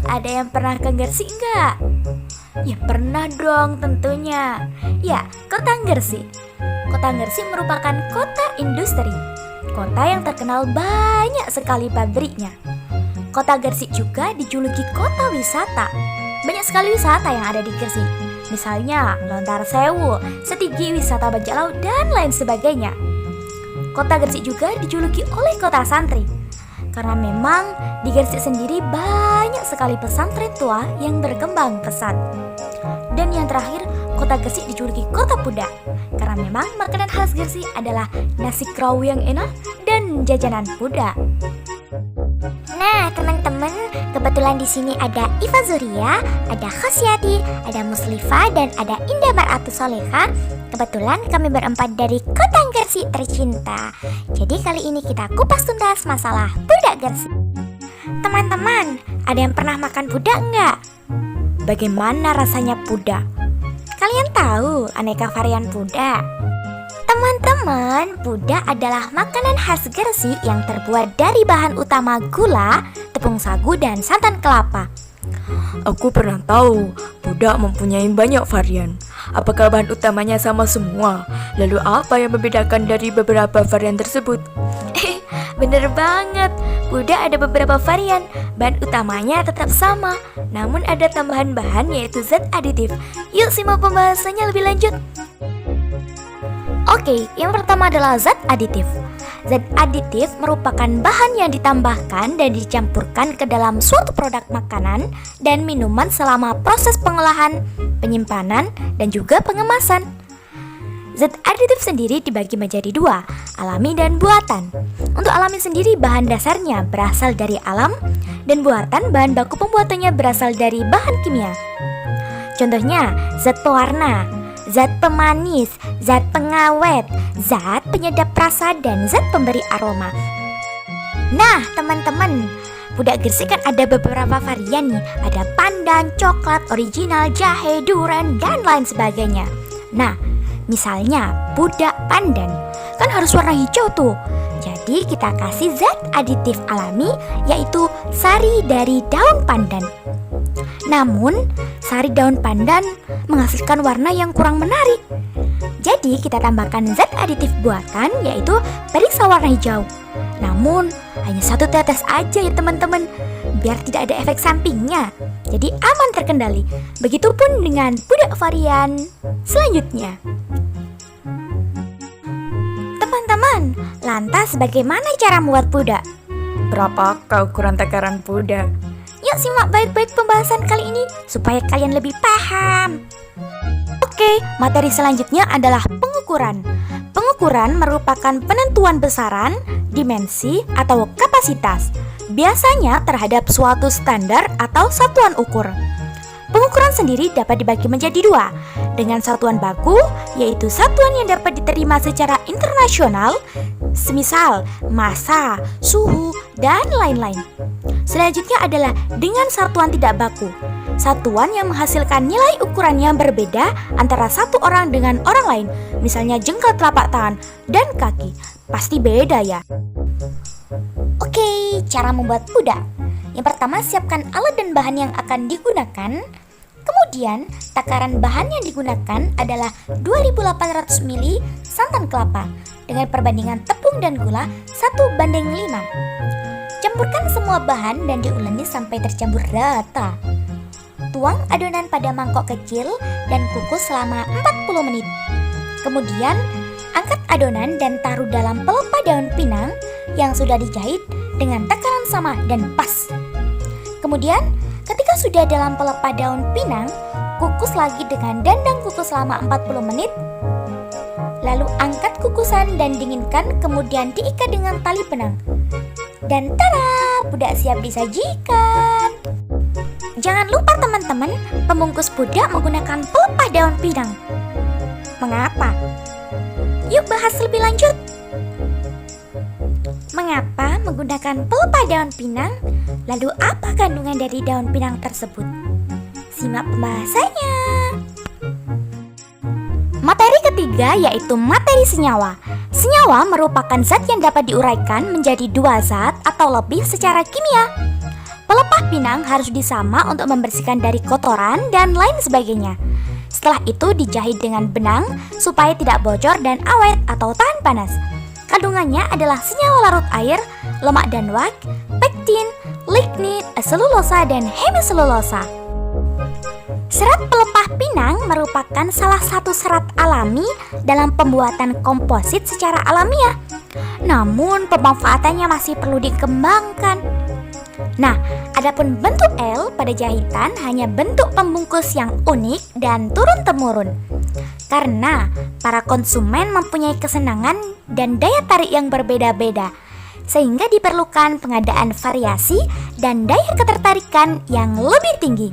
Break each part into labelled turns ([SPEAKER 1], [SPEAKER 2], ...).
[SPEAKER 1] Ada yang pernah ke Gresik nggak? Ya pernah dong tentunya. Ya, kota Gresik. Kota Gresik merupakan kota industri. Kota yang terkenal banyak sekali pabriknya. Kota Gresik juga dijuluki kota wisata. Banyak sekali wisata yang ada di Gresik. Misalnya Lontar Sewu, Setigi wisata bajak laut, dan lain sebagainya. Kota Gresik juga dijuluki oleh kota santri. Karena memang di Gresik sendiri banyak sekali pesantren tua yang berkembang pesat. Dan yang terakhir, kota Gresik dijuluki kota pudak. Karena memang makanan khas Gresik adalah nasi kerawu yang enak dan jajanan pudak.
[SPEAKER 2] Nah, teman-teman, kebetulan di sini ada Iva Zuria, ada Khosyati, ada Muslifah, dan ada Indah Mar'atu Soleha. Kebetulan kami berempat dari Kota Gresik tercinta. Jadi kali ini kita kupas tuntas masalah pudak Gresik. Teman-teman, ada yang pernah makan pudak nggak?
[SPEAKER 1] Bagaimana rasanya pudak?
[SPEAKER 2] Kalian tahu aneka varian pudak? Teman-teman, pudak adalah makanan khas Gresik yang terbuat dari bahan utama gula, tepung sagu, dan santan kelapa.
[SPEAKER 1] Aku pernah tahu pudak mempunyai banyak varian. Apakah bahan utamanya sama semua? Lalu apa yang membedakan dari beberapa varian tersebut?
[SPEAKER 2] Bener banget, pudak ada beberapa varian. Bahan utamanya tetap sama, namun ada tambahan bahan yaitu zat aditif. Yuk simak pembahasannya lebih lanjut. Oke, yang pertama adalah zat aditif. Zat aditif merupakan bahan yang ditambahkan dan dicampurkan ke dalam suatu produk makanan dan minuman selama proses pengolahan, penyimpanan, dan juga pengemasan. Zat aditif sendiri dibagi menjadi dua, alami dan buatan. Untuk alami sendiri bahan dasarnya berasal dari alam, dan buatan bahan baku pembuatannya berasal dari bahan kimia. Contohnya, zat pewarna, zat pemanis, zat pengawet, zat penyedap rasa, dan zat pemberi aroma. Nah, teman-teman, pudak Gresik kan ada beberapa varian nih. Ada pandan, coklat, original, jahe, durian, dan lain sebagainya. Nah, misalnya pudak pandan kan harus warna hijau tuh. Jadi kita kasih zat aditif alami yaitu sari dari daun pandan. Namun, sari daun pandan menghasilkan warna yang kurang menarik. Jadi kita tambahkan zat aditif buatan yaitu periksa warna hijau. Namun, hanya 1 tetes aja ya teman-teman, biar tidak ada efek sampingnya. Jadi aman terkendali. Begitupun dengan pudak varian selanjutnya. Teman-teman, lantas bagaimana cara membuat pudak?
[SPEAKER 1] Berapakah ukuran takaran pudak?
[SPEAKER 2] Yuk simak baik-baik pembahasan kali ini supaya kalian lebih paham. Oke, materi selanjutnya adalah pengukuran. Pengukuran merupakan penentuan besaran, dimensi, atau kapasitas. Biasanya terhadap suatu standar atau satuan ukur. Pengukuran sendiri dapat dibagi menjadi dua, dengan satuan baku, yaitu satuan yang dapat diterima secara internasional, semisal massa, suhu, dan lain-lain. Selanjutnya adalah dengan satuan tidak baku, satuan yang menghasilkan nilai ukuran yang berbeda antara satu orang dengan orang lain, misalnya jengkal telapak tangan dan kaki. Pasti beda ya. Oke, cara membuat pudak. Yang pertama, siapkan alat dan bahan yang akan digunakan. Kemudian, takaran bahan yang digunakan adalah 2800 ml santan kelapa dengan perbandingan tepung dan gula 1:5. Campurkan semua bahan dan diuleni sampai tercampur rata. Tuang adonan pada mangkok kecil dan kukus selama 40 menit. Kemudian, angkat adonan dan taruh dalam pelepah daun pinang yang sudah dijahit dengan takaran sama dan pas. Kemudian, ketika sudah dalam pelepah daun pinang, kukus lagi dengan dandang kukus selama 40 menit. Lalu angkat kukusan dan dinginkan, kemudian diikat dengan tali benang. Dan tada, pudak siap disajikan. Jangan lupa teman-teman, pembungkus pudak menggunakan pelepah daun pinang. Mengapa? Yuk bahas lebih lanjut. Mengapa menggunakan pelepah daun pinang? Lalu apa kandungan dari daun pinang tersebut? Simak pembahasannya. Materi ketiga yaitu materi senyawa. Senyawa merupakan zat yang dapat diuraikan menjadi 2 zat atau lebih secara kimia. Pelepah Pinang harus disama untuk membersihkan dari kotoran dan lain sebagainya. Setelah itu dijahit dengan benang supaya tidak bocor dan awet atau tahan panas. Kandungannya adalah senyawa larut air, lemak dan wax, pektin, lignit, selulosa, dan hemiselulosa. Serat pelepah pinang merupakan salah satu serat alami dalam pembuatan komposit secara alamiah. Namun pemanfaatannya masih perlu dikembangkan. Nah, adapun bentuk L pada jahitan hanya bentuk pembungkus yang unik dan turun-temurun. Karena para konsumen mempunyai kesenangan dan daya tarik yang berbeda-beda, sehingga diperlukan pengadaan variasi dan daya ketertarikan yang lebih tinggi.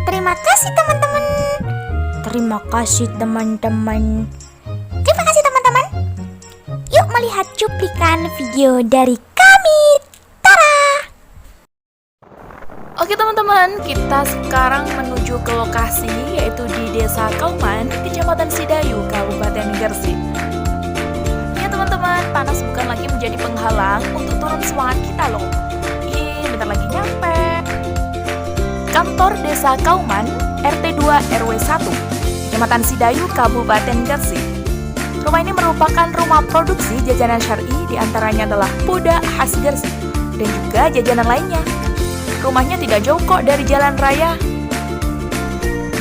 [SPEAKER 2] Terima kasih teman-teman. Terima kasih teman-teman. Terima kasih teman-teman. Yuk melihat cuplikan video dari kami. Tara.
[SPEAKER 1] Oke teman-teman, kita sekarang menuju ke lokasi yaitu di Desa Kauman, Kecamatan Sidayu, Kabupaten Gresik. Ya teman-teman, panas bukan lagi menjadi penghalang untuk turun semangat kita loh. Bentar lagi nyampe. Kantor Desa Kauman, RT 2 RW 1, Kecamatan Sidayu, Kabupaten Gresik. Rumah ini merupakan rumah produksi jajanan syar'i, diantaranya adalah Puda khas Gresik dan juga jajanan lainnya. Rumahnya tidak jauh kok dari jalan raya.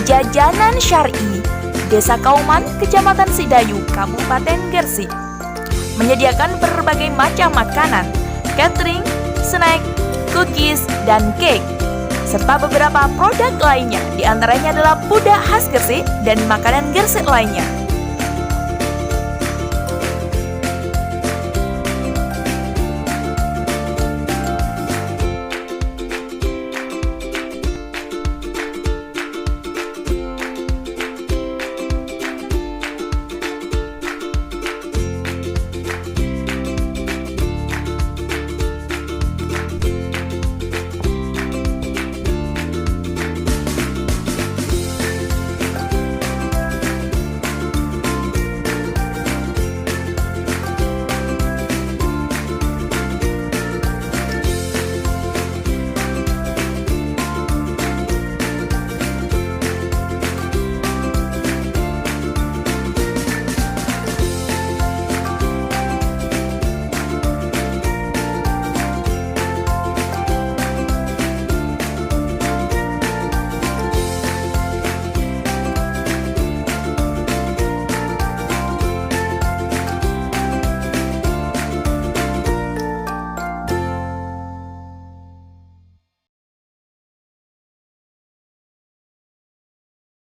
[SPEAKER 1] Jajanan Syar'i Desa Kauman, Kecamatan Sidayu, Kabupaten Gresik menyediakan berbagai macam makanan, catering, snack, cookies, dan cake, serta beberapa produk lainnya. Di antaranya adalah Puda khas Gresik dan makanan Gresik lainnya.